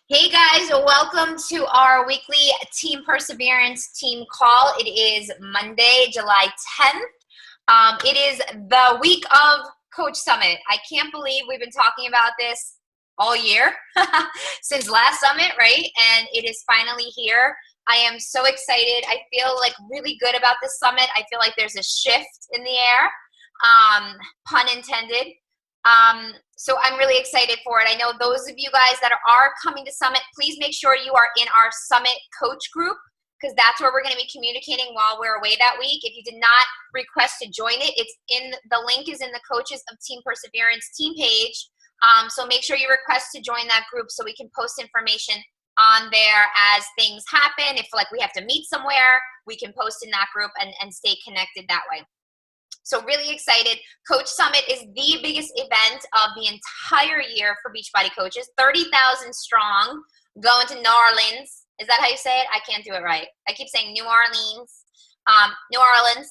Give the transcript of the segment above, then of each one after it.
Hey guys, welcome to our weekly Team Perseverance team call. It is Monday, July 10th. It is the week of Coach Summit. I can't believe we've been talking about this all year since last summit, right? And it is finally here. I am so excited. I feel like really good about this summit. I feel like there's a shift in the air, pun intended. So I'm really excited for it. I know those of you guys that are coming to Summit, please make sure you are in our Summit coach group, because that's where we're going to be communicating while we're away that week. If you did not request to join it, the link is in the Coaches of Team Perseverance team page. So make sure you request to join that group so we can post information on there as things happen. If like we have to meet somewhere, we can post in that group and stay connected that way. So really excited. Coach Summit is the biggest event of the entire year for Beachbody coaches. 30,000 strong, going to New Orleans. Is that how you say it? I can't do it right. I keep saying New Orleans. New Orleans.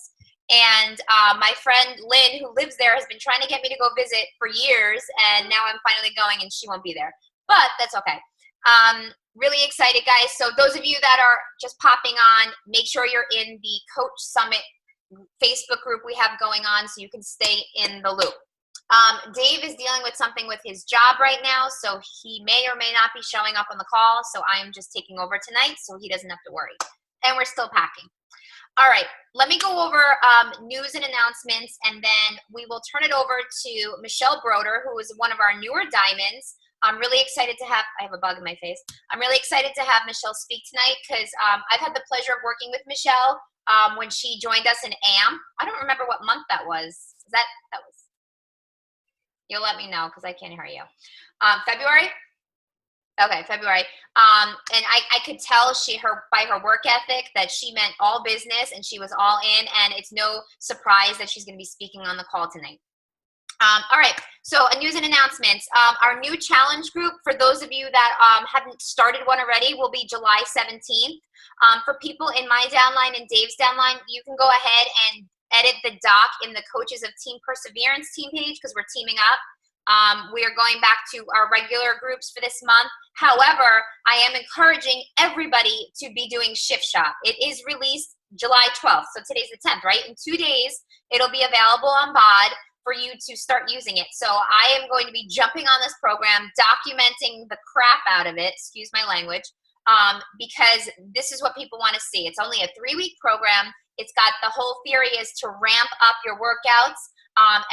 And my friend Lynn, who lives there, has been trying to get me to go visit for years. And now I'm finally going and she won't be there. But that's okay. Really excited, guys. So those of you that are just popping on, make sure you're in the Coach Summit Facebook group we have going on so you can stay in the loop. Dave is dealing with something with his job right now, so he may or may not be showing up on the call, so I'm just taking over tonight so he doesn't have to worry. And we're still packing. All right, let me go over news and announcements, and then we will turn it over to Michelle Broder, who is one of our newer diamonds. I'm really excited to have, I have a bug in my face. I'm really excited to have Michelle speak tonight because I've had the pleasure of working with Michelle when she joined us in AM. I don't remember what month that was. That was, you'll let me know because I can't hear you. February? Okay, February. And I could tell by her work ethic that she meant all business and she was all in, and it's no surprise that she's going to be speaking on the call tonight. All right, so news and announcements. Our new challenge group, for those of you that haven't started one already, will be July 17th. For people in my downline and Dave's downline, you can go ahead and edit the doc in the Coaches of Team Perseverance team page because we're teaming up. We are going back to our regular groups for this month. However, I am encouraging everybody to be doing Shift Shop. It is released July 12th, so today's the 10th, right? In 2 days, it'll be available on BOD for you to start using it. So I am going to be jumping on this program, documenting the crap out of it, excuse my language, because this is what people want to see. It's only a 3-week program. It's got the whole theory is to ramp up your workouts,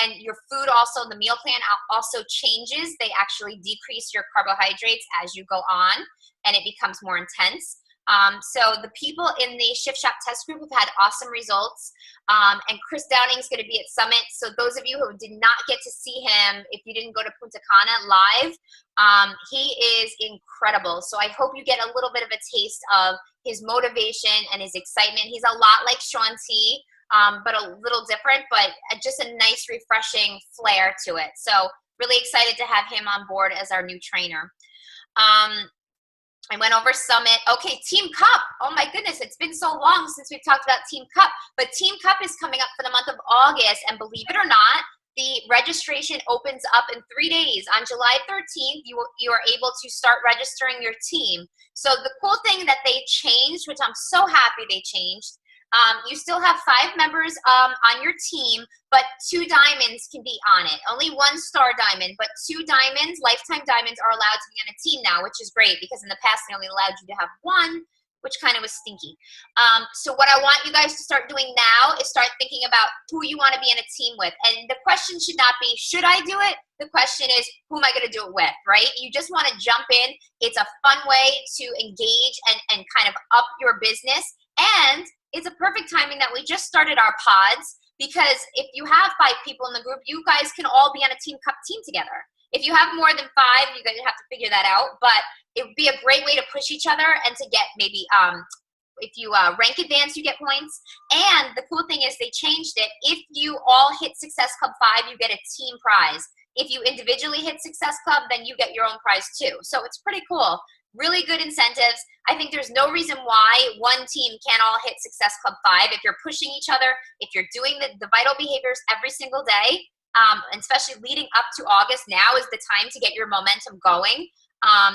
and your food also, the meal plan also changes. They actually decrease your carbohydrates as you go on, and it becomes more intense. So the people in the Shift Shop test group have had awesome results, and Chris Downing is going to be at Summit. So those of you who did not get to see him, if you didn't go to Punta Cana live, he is incredible. So I hope you get a little bit of a taste of his motivation and his excitement. He's a lot like Shaun T, but a little different, but just a nice, refreshing flair to it. So really excited to have him on board as our new trainer. I went over Summit. Okay, Team Cup. Oh my goodness, it's been so long since we've talked about Team Cup. But Team Cup is coming up for the month of August, and believe it or not, the registration opens up in 3 days. On July 13th, you are able to start registering your team. So the cool thing that they changed, which I'm so happy they changed, you still have 5 members on your team, but 2 diamonds can be on it. Only 1 star diamond, but 2 diamonds, lifetime diamonds, are allowed to be on a team now, which is great because in the past they only allowed you to have 1, which kind of was stinky. So what I want you guys to start doing now is start thinking about who you want to be in a team with. And the question should not be, should I do it? The question is, who am I going to do it with, right? You just want to jump in. It's a fun way to engage and kind of up your business. And it's a perfect timing that we just started our pods, because if you have 5 people in the group, you guys can all be on a Team Cup team together. If you have more than 5, you guys have to figure that out, but it would be a great way to push each other and to get maybe, if you rank advance, you get points. And the cool thing is they changed it. If you all hit Success Club 5, you get a team prize. If you individually hit Success Club, then you get your own prize too. So it's pretty cool. Really good incentives. I think there's no reason why one team can't all hit Success Club 5 if you're pushing each other, if you're doing the vital behaviors every single day, and especially leading up to August. Now is the time to get your momentum going.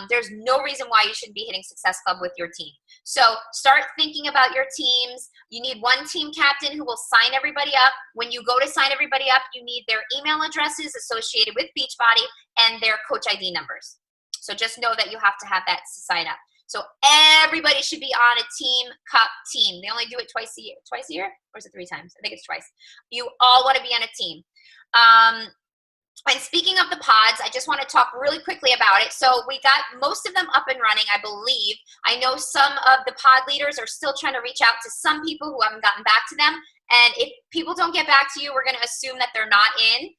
there's no reason why you shouldn't be hitting Success Club with your team. So start thinking about your teams. You need one team captain who will sign everybody up. When you go to sign everybody up, you need their email addresses associated with Beachbody and their coach ID numbers. So just know that you have to have that to sign up. So everybody should be on a team cup team. They only do it twice a year. Twice a year? Or is it 3 times? I think it's twice. You all want to be on a team. And speaking of the pods, I just want to talk really quickly about it. So we got most of them up and running, I believe. I know some of the pod leaders are still trying to reach out to some people who haven't gotten back to them. And if people don't get back to you, we're going to assume that they're not in.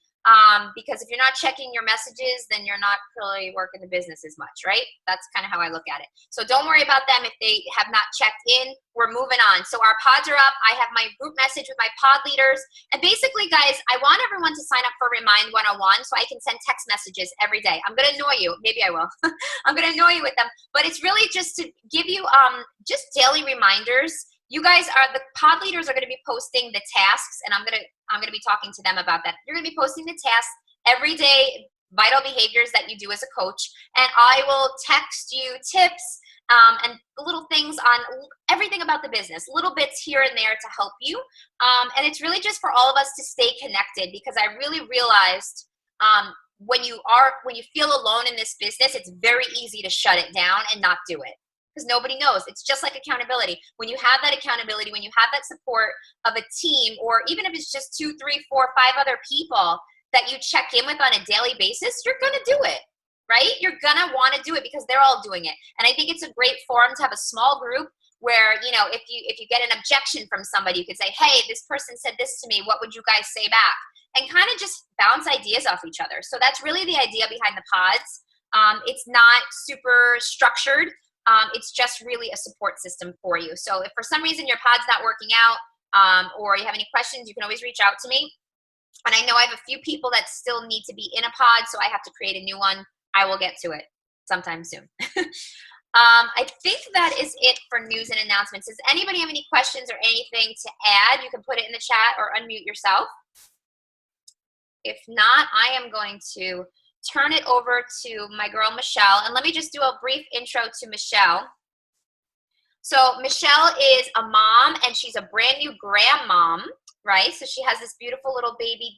Because if you're not checking your messages, then you're not really working the business as much, right? That's kind of how I look at it. So don't worry about them if they have not checked in. We're moving on. So our pods are up. I have my group message with my pod leaders. And basically, guys, I want everyone to sign up for Remind 101 so I can send text messages every day. I'm going to annoy you. Maybe I will. I'm going to annoy you with them. But it's really just to give you just daily reminders. You guys are, the pod leaders are going to be posting the tasks, and I'm going to be talking to them about that. You're going to be posting the tasks, everyday vital behaviors that you do as a coach, and I will text you tips and little things on everything about the business, little bits here and there to help you. And it's really just for all of us to stay connected, because I really realized when you feel alone in this business, it's very easy to shut it down and not do it. Because nobody knows. It's just like accountability. When you have that accountability, when you have that support of a team, or even if it's just 2, 3, 4, 5 other people that you check in with on a daily basis, you're going to do it, right? You're going to want to do it because they're all doing it. And I think it's a great forum to have a small group where, you know, if you get an objection from somebody, you could say, hey, this person said this to me. What would you guys say back? And kind of just bounce ideas off each other. So that's really the idea behind the pods. It's not super structured. It's just really a support system for you. So if for some reason your pod's not working out or you have any questions, you can always reach out to me. And I know I have a few people that still need to be in a pod, so I have to create a new one. I will get to it sometime soon. I think that is it for news and announcements. Does anybody have any questions or anything to add? You can put it in the chat or unmute yourself. If not, I am going to turn it over to my girl, Michelle. And let me just do a brief intro to Michelle. So Michelle is a mom, and she's a brand new grandmom, right? So she has this beautiful little baby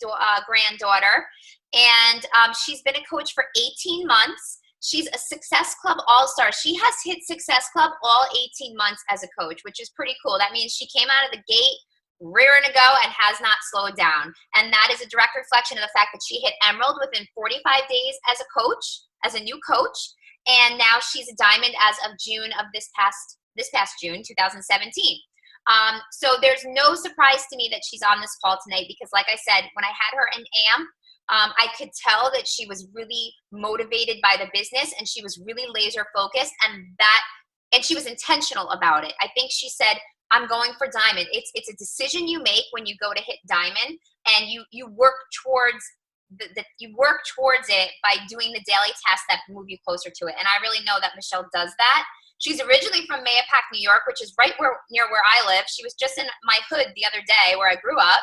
granddaughter, and she's been a coach for 18 months. She's a Success Club All-Star. She has hit Success Club all 18 months as a coach, which is pretty cool. That means she came out of the gate rearing to go and has not slowed down. And that is a direct reflection of the fact that she hit Emerald within 45 days as a coach, as a new coach. And now she's a Diamond as of June of this past June, 2017. So there's no surprise to me that she's on this call tonight, because like I said, when I had her in AM, I could tell that she was really motivated by the business, and she was really laser focused, and she was intentional about it. I think she said, I'm going for Diamond. It's a decision you make when you go to hit Diamond, and you work towards it by doing the daily tasks that move you closer to it. And I really know that Michelle does that. She's originally from Mayapack, New York, which is right near where I live. She was just in my hood the other day where I grew up,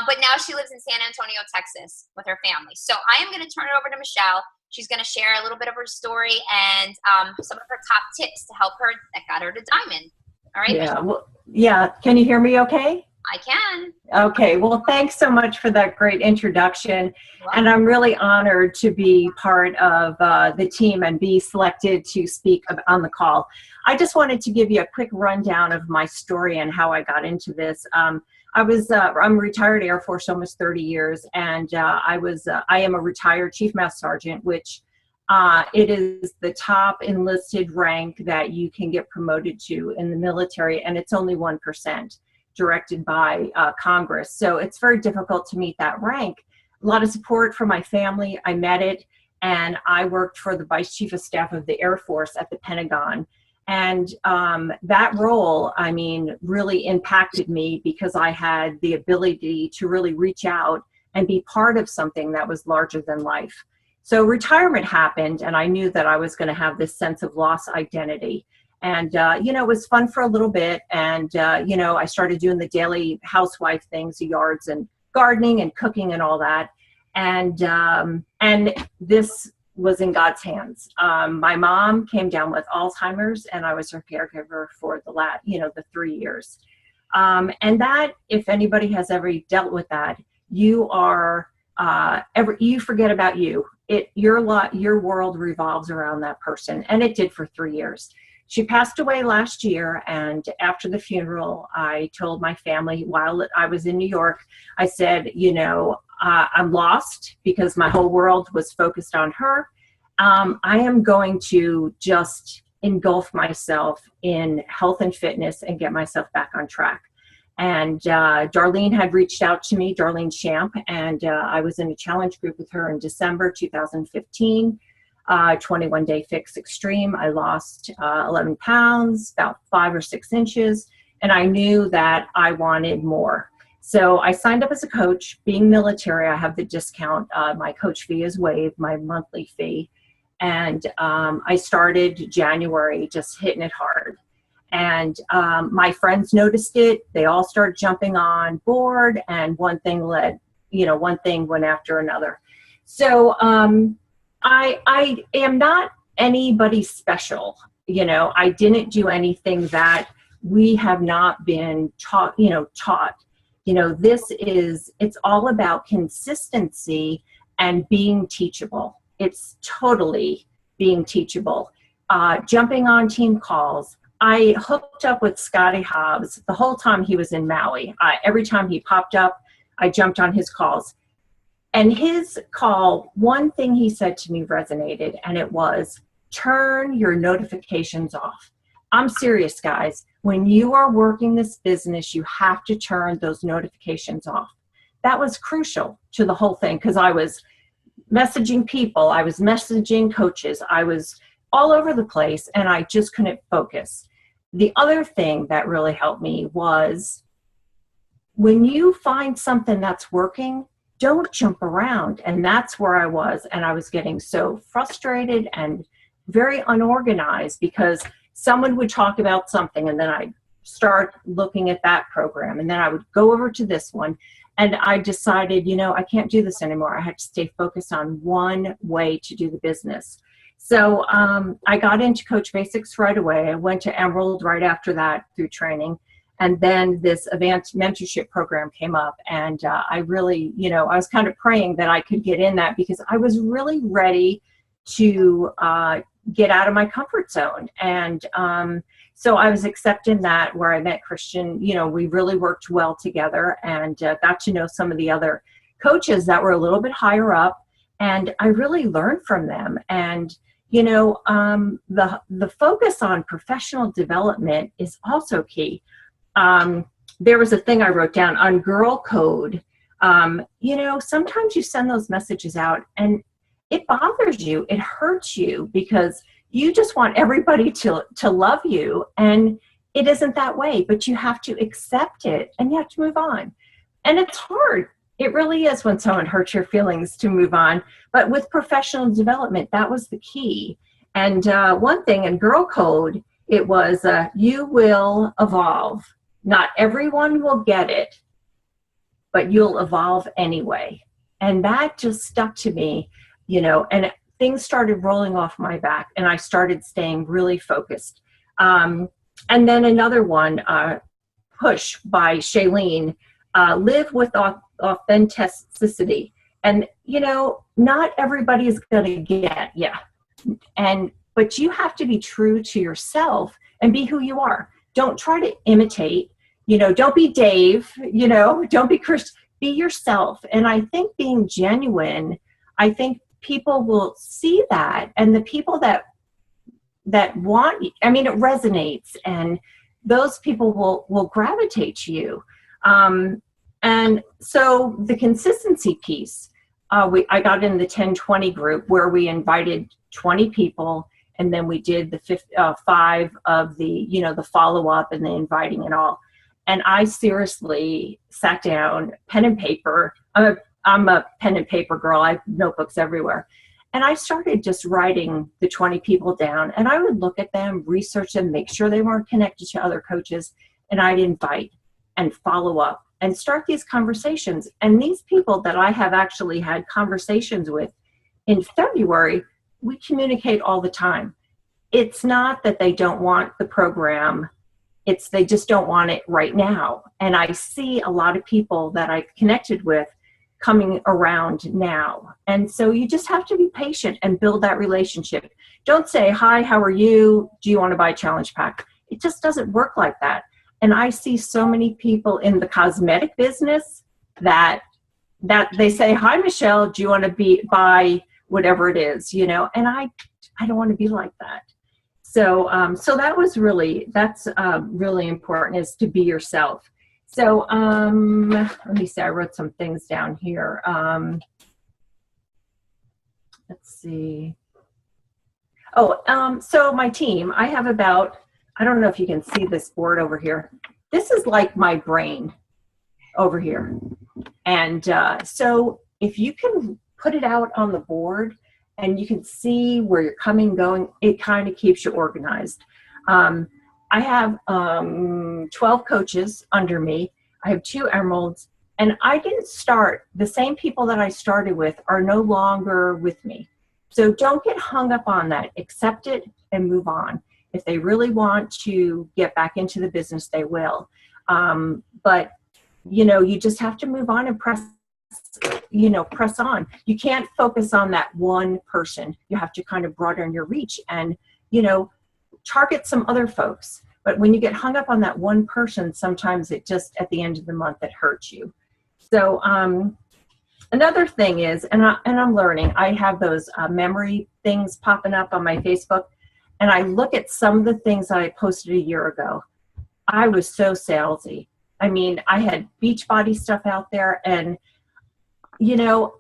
but now she lives in San Antonio, Texas, with her family. So I am going to turn it over to Michelle. She's going to share a little bit of her story and some of her top tips to help her that got her to Diamond. All right. Yeah. Well, yeah. Can you hear me okay? I can. Okay. Well, thanks so much for that great introduction. And I'm really honored to be part of the team and be selected to speak on the call. I just wanted to give you a quick rundown of my story and how I got into this. I'm a retired Air Force, almost 30 years, and I am a retired Chief Master Sergeant, which it is the top enlisted rank that you can get promoted to in the military, and it's only 1% directed by Congress. So it's very difficult to meet that rank. A lot of support from my family. I met it, and I worked for the Vice Chief of Staff of the Air Force at the Pentagon. And that role, I mean, really impacted me because I had the ability to really reach out and be part of something that was larger than life. So retirement happened, and I knew that I was going to have this sense of lost identity. And, it was fun for a little bit. And, I started doing the daily housewife things, the yards and gardening and cooking and all that. And this was in God's hands. My mom came down with Alzheimer's, and I was her caregiver for the 3 years. And that, if anybody has ever dealt with that, you forget about you. Your world revolves around that person, and it did for 3 years. She passed away last year, and after the funeral, I told my family while I was in New York, I said, I'm lost because my whole world was focused on her. I am going to just engulf myself in health and fitness and get myself back on track. And Darlene had reached out to me, Darlene Champ, and I was in a challenge group with her in December 2015, 21-day fix extreme. I lost 11 pounds, about 5 or 6 inches, and I knew that I wanted more. So I signed up as a coach. Being military, I have the discount. My coach fee is waived, my monthly fee. And I started January just hitting it hard. And my friends noticed it. They all started jumping on board, and one thing went after another. So I am not anybody special. I didn't do anything that we have not been taught. It's all about consistency and being teachable. It's totally being teachable. Jumping on team calls. I hooked up with Scotty Hobbs the whole time he was in Maui. Every time he popped up, I jumped on his calls. And his call, one thing he said to me resonated, and it was, turn your notifications off. I'm serious, guys. When you are working this business, you have to turn those notifications off. That was crucial to the whole thing, because I was messaging people, I was messaging coaches, I was all over the place, and I just couldn't focus. The other thing that really helped me was, when you find something that's working, don't jump around. And that's where I was. And I was getting so frustrated and very unorganized, because someone would talk about something, and then I'd start looking at that program, and then I would go over to this one. And I decided, I can't do this anymore. I had to stay focused on one way to do the business. So I got into Coach Basics right away. I went to Emerald right after that through training. And then this advanced mentorship program came up, and I really, I was kind of praying that I could get in that, because I was really ready to get out of my comfort zone. And so I was accepting that, where I met Christian. We really worked well together, and got to know some of the other coaches that were a little bit higher up, and I really learned from them. And the focus on professional development is also key. There was a thing I wrote down on girl code. Sometimes you send those messages out and it bothers you. It hurts you, because you just want everybody to love you. And it isn't that way, but you have to accept it and you have to move on. And it's hard. It really is, when someone hurts your feelings, to move on. But with professional development, that was the key. And one thing in girl code, it was, you will evolve. Not everyone will get it, but you'll evolve anyway. And that just stuck to me, and things started rolling off my back, and I started staying really focused. And then another one, Push by Shailene, live with authenticity. And, not everybody is going to get, but you have to be true to yourself and be who you are. Don't try to imitate, don't be Dave, don't be Chris, be yourself. And I think being genuine, I think people will see that. And the people that want, it resonates, and those people will gravitate to you. And so the consistency piece, I got in the 10-20 group, where we invited 20 people, and then we did the 5 of the, the follow-up and the inviting and all. And I seriously sat down, pen and paper. I'm a pen and paper girl. I have notebooks everywhere. And I started just writing the 20 people down, and I would look at them, research them, make sure they weren't connected to other coaches, and I'd invite and follow up and start these conversations. And these people that I have actually had conversations with in February, we communicate all the time. It's not that they don't want the program. It's they just don't want it right now. And I see a lot of people that I've connected with coming around now. And so you just have to be patient and build that relationship. Don't say, hi, how are you? Do you want to buy a challenge pack? It just doesn't work like that. And I see so many people in the cosmetic business that they say, hi, Michelle, do you want to buy whatever it is, you know? And I don't want to be like that. So that's really important, is to be yourself. So let me see, I wrote some things down here. Let's see. So my team, I have about, I don't know if you can see this board over here. This is like my brain over here. And so if you can put it out on the board and you can see where you're coming, going, it kind of keeps you organized. I have 12 coaches under me. I have 2 emeralds, and I didn't start, the same people that I started with are no longer with me. So don't get hung up on that. Accept it and move on. If they really want to get back into the business, they will. But, you know, you just have to move on and press on. You can't focus on that one person. You have to kind of broaden your reach and, you know, target some other folks. But when you get hung up on that one person, sometimes it just, at the end of the month, it hurts you. So another thing is, and I'm learning, I have those memory things popping up on my Facebook, and I look at some of the things I posted a year ago. I was so salesy. I mean, I had Beachbody stuff out there, and, you know,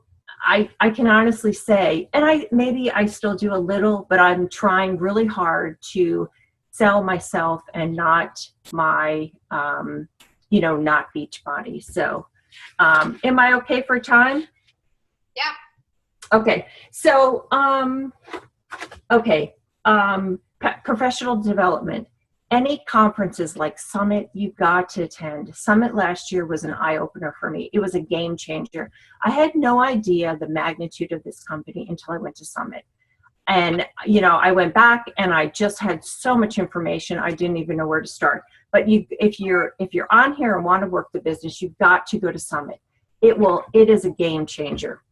I can honestly say, and maybe I still do a little, but I'm trying really hard to sell myself and not my, not Beachbody. So, am I okay for time? Yeah. Okay. So, professional development. Any conferences like Summit, you've got to attend. Summit last year was an eye-opener for me. It was a game changer. I had no idea the magnitude of this company until I went to Summit. And, you know, I went back and I just had so much information, I didn't even know where to start. But if you're on here and want to work the business, you've got to go to Summit. It is a game changer.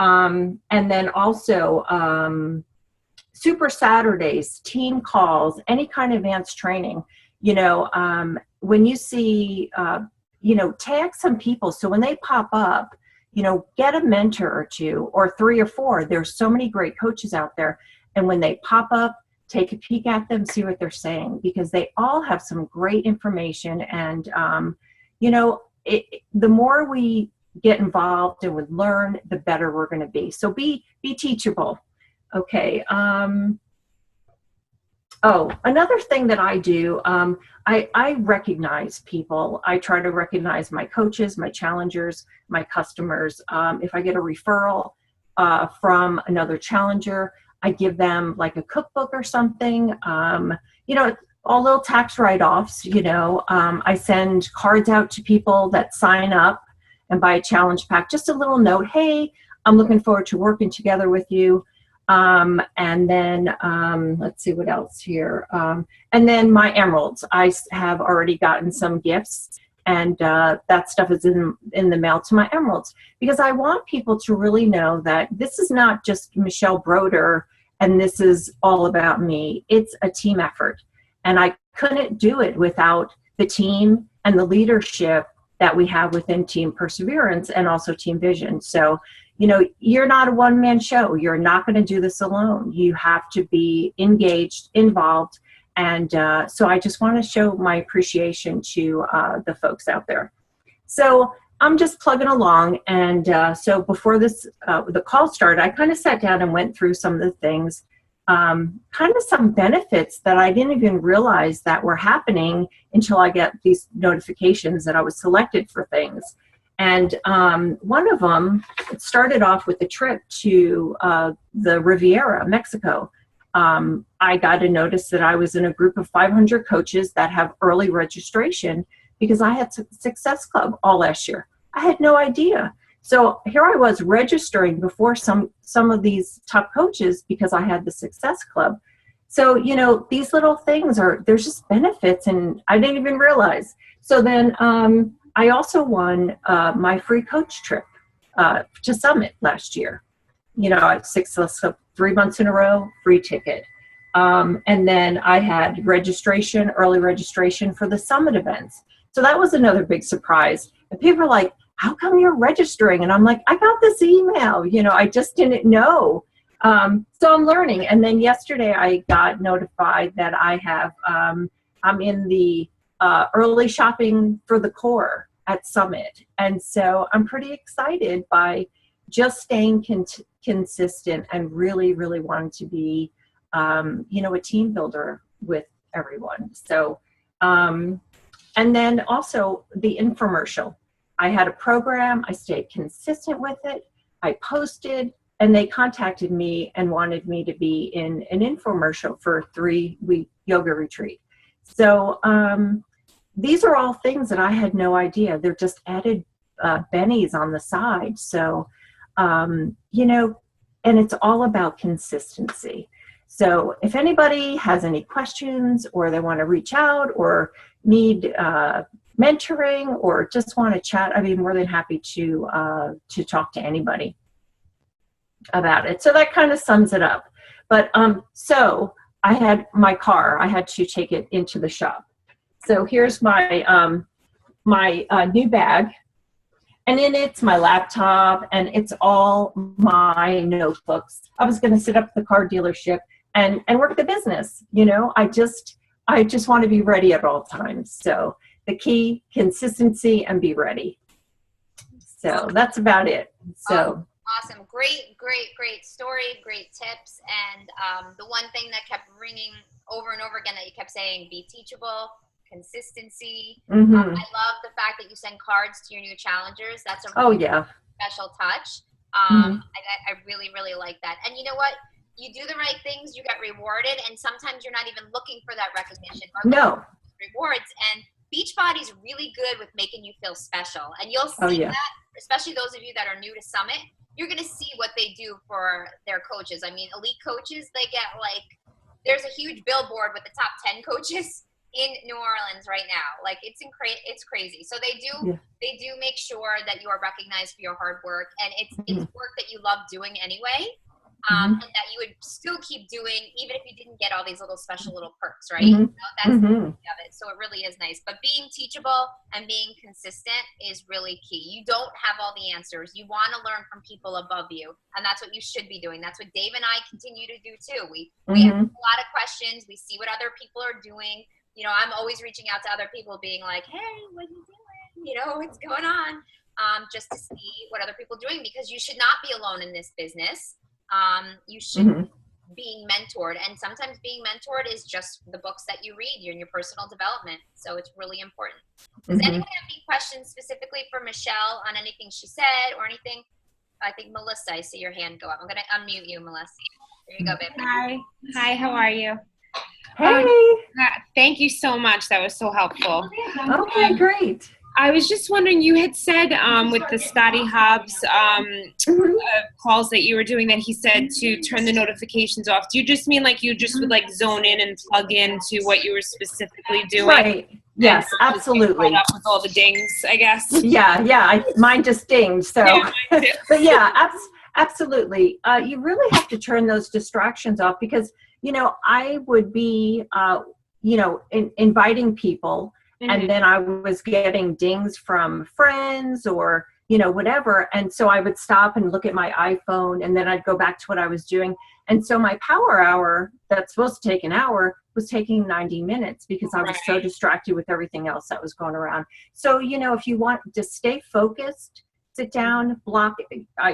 And then also, Super Saturdays, team calls, any kind of advanced training, you know, when you see, tag some people. So when they pop up, you know, get a mentor or 2 or 3 or 4. There's so many great coaches out there. And when they pop up, take a peek at them, see what they're saying, because they all have some great information. And, the more we get involved and would learn, the better we're going to be. So be teachable. Okay. Another thing that I do, I recognize people. I try to recognize my coaches, my challengers, my customers. If I get a referral from another challenger, I give them like a cookbook or something. All little tax write-offs, I send cards out to people that sign up and buy a challenge pack. Just a little note, hey, I'm looking forward to working together with you. And then let's see what else here. And then my emeralds. I have already gotten some gifts, and that stuff is in the mail to my emeralds, because I want people to really know that this is not just Michelle Broder and this is all about me. It's a team effort. And I couldn't do it without the team and the leadership that we have within Team Perseverance and also Team Vision. So, you're not a one-man show. You're not going to do this alone. You have to be engaged, involved. And so I just want to show my appreciation to the folks out there. So I'm just plugging along. And so before the call started, I kind of sat down and went through some of the things, kind of some benefits that I didn't even realize that were happening until I get these notifications that I was selected for things. And one of them, it started off with a trip to the Riviera, Mexico. I got a notice that I was in a group of 500 coaches that have early registration because I had Success Club all last year. I had no idea. So here I was registering before some of these top coaches because I had the Success Club. So, you know, these little things there's just benefits, and I didn't even realize. So then I also won my free coach trip to Summit last year. You know, 3 months in a row, free ticket. And then I had early registration for the Summit events. So that was another big surprise. And people are like, how come you're registering? And I'm like, I got this email, you know, I just didn't know. So I'm learning. And then yesterday I got notified that I'm in the early shopping for the core at Summit. And so I'm pretty excited by just staying consistent and really, really wanting to be, you know, a team builder with everyone. So, and then also the infomercial. I had a program, I stayed consistent with it, I posted, and they contacted me and wanted me to be in an infomercial for a 3-week yoga retreat. So these are all things that I had no idea. They're just added bennies on the side. So, you know, and it's all about consistency. So if anybody has any questions or they want to reach out or need mentoring or just want to chat, I'd be more than happy to talk to anybody about it. So that kind of sums it up. But so I had my car, I had to take it into the shop. So here's my new bag, and in it's my laptop and it's all my notebooks. I was going to sit up at the car dealership and work the business. You know, I just want to be ready at all times. So the key, consistency and be ready. So that's about it. So awesome. Great story, great tips. And the one thing that kept ringing over and over again that you kept saying, be teachable, consistency. I love the fact that you send cards to your new challengers. That's a really special touch. I really, really like that. And you know what? You do the right things, you get rewarded, and sometimes you're not even looking for that recognition or rewards. And Beachbody's really good with making you feel special. And you'll see that, especially those of you that are new to Summit, you're going to see what they do for their coaches. I mean, elite coaches, they get like, there's a huge billboard with the top 10 coaches in New Orleans right now. Like it's crazy. So they do make sure that you are recognized for your hard work, and it's work that you love doing anyway. And that you would still keep doing even if you didn't get all these little special little perks, right? You know, that's the beauty of it. So it really is nice. But being teachable and being consistent is really key. You don't have all the answers. You want to learn from people above you, and that's what you should be doing. That's what Dave and I continue to do too. We ask a lot of questions. We see what other people are doing. You know, I'm always reaching out to other people being like, hey, what are you doing? You know, what's going on? Just to see what other people are doing, because you should not be alone in this business. You should be being mentored, and sometimes being mentored is just the books that you read in your personal development. So it's really important. Does anyone have any questions specifically for Michelle on anything she said or anything? I think Melissa, I see your hand go up. I'm going to unmute you, Melissa. There you go, baby. Hi, how are you? Hey. Thank you so much. That was so helpful. Okay, great. I was just wondering, you had said with the Scotty Hobbs calls that you were doing that he said to turn the notifications off. Do you just mean like you just would like zone in and plug into what you were specifically doing? Right. Yes, absolutely. Up with all the dings, I guess. Yeah. Mine just dinged. So, but yeah, absolutely. You really have to turn those distractions off because, you know, I would be, you know, inviting people. And then I was getting dings from friends or, you know, whatever. And so I would stop and look at my iPhone, and then I'd go back to what I was doing. And so my power hour that's supposed to take an hour was taking 90 minutes because I was so distracted with everything else that was going around. So, you know, if you want to stay focused, sit down, block,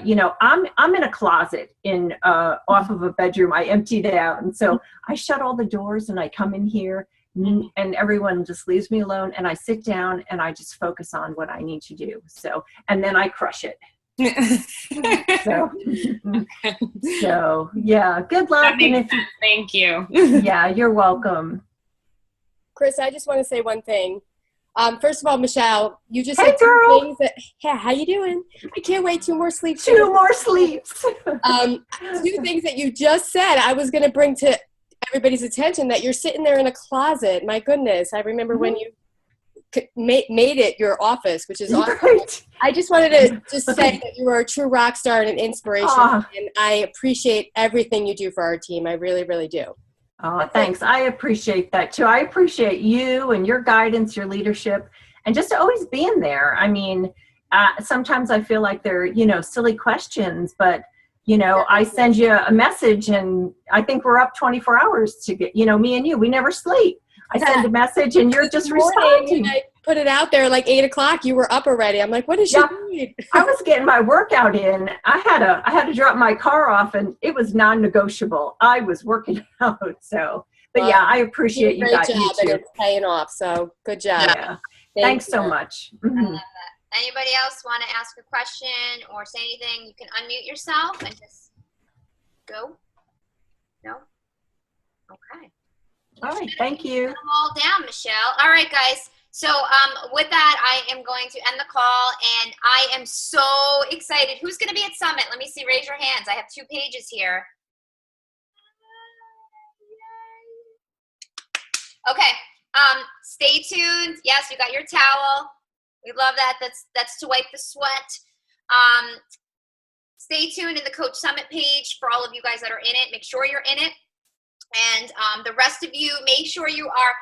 you know, I'm in a closet in off of a bedroom. I emptied it out. And so I shut all the doors and I come in here. And everyone just leaves me alone, and I sit down and I just focus on what I need to do. So, and then I crush it. So yeah, good luck. And thank you. Yeah, you're welcome. Chris, I just want to say one thing. First of all, Michelle, you just Hey, said two girl. things that, hey, how you doing? I can't wait, 2 more sleeps. 2 more sleeps. 2 things that you just said I was going to bring to everybody's attention, that you're sitting there in a closet. My goodness. I remember when you made it your office, which is awesome. Right. I just wanted to just say that you are a true rock star and an inspiration, and I appreciate everything you do for our team. I really, really do. Oh, thanks. I appreciate that too. I appreciate you and your guidance, your leadership, and just always being there. I mean, sometimes I feel like they're, silly questions, but, I send you a message and I think we're up 24 hours to get, me and you, we never sleep. I send a message and you're just responding. I put it out there like 8 o'clock. You were up already. I'm like, what is she doing? I was getting my workout in. I had to drop my car off, and it was non-negotiable. I was working out. So, but yeah, I appreciate you guys. Great job, and it's paying off. So good job. Yeah. Thanks so much. I love that. Anybody else want to ask a question or say anything? You can unmute yourself and just go. No? Okay. All right. Thank you. Put them all down, Michelle. All right, guys. So with that, I am going to end the call, and I am so excited. Who's going to be at Summit? Let me see. Raise your hands. I have 2 pages here. Okay. Stay tuned. Yes, you got your towel. We love that. That's to wipe the sweat. Stay tuned in the Coach Summit page for all of you guys that are in it. Make sure you're in it. And the rest of you, make sure you are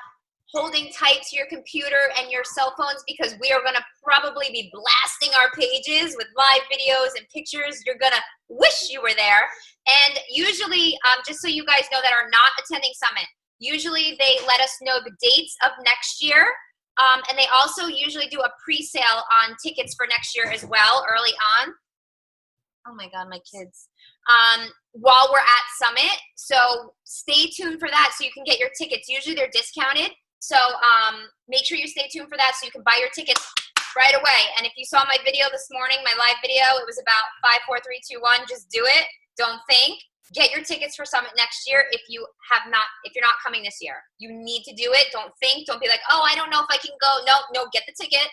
holding tight to your computer and your cell phones, because we are going to probably be blasting our pages with live videos and pictures. You're going to wish you were there. And usually, just so you guys know that are not attending Summit, usually they let us know the dates of next year. And they also usually do a pre-sale on tickets for next year as well, early on. Oh my God, my kids. While we're at Summit. So stay tuned for that so you can get your tickets. Usually they're discounted. So make sure you stay tuned for that so you can buy your tickets right away. And if you saw my video this morning, my live video, it was about 5, 4, 3, 2, 1. Just do it. Don't think. Get your tickets for Summit next year if you're not coming this year. You need to do it. Don't think. Don't be like, oh, I don't know if I can go. No, get the ticket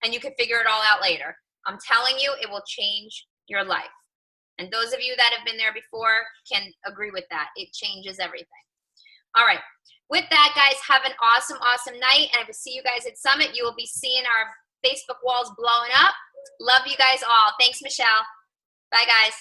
and you can figure it all out later. I'm telling you, it will change your life. And those of you that have been there before can agree with that. It changes everything. All right. With that, guys, have an awesome, awesome night. And I will see you guys at Summit. You will be seeing our Facebook walls blowing up. Love you guys all. Thanks, Michelle. Bye, guys.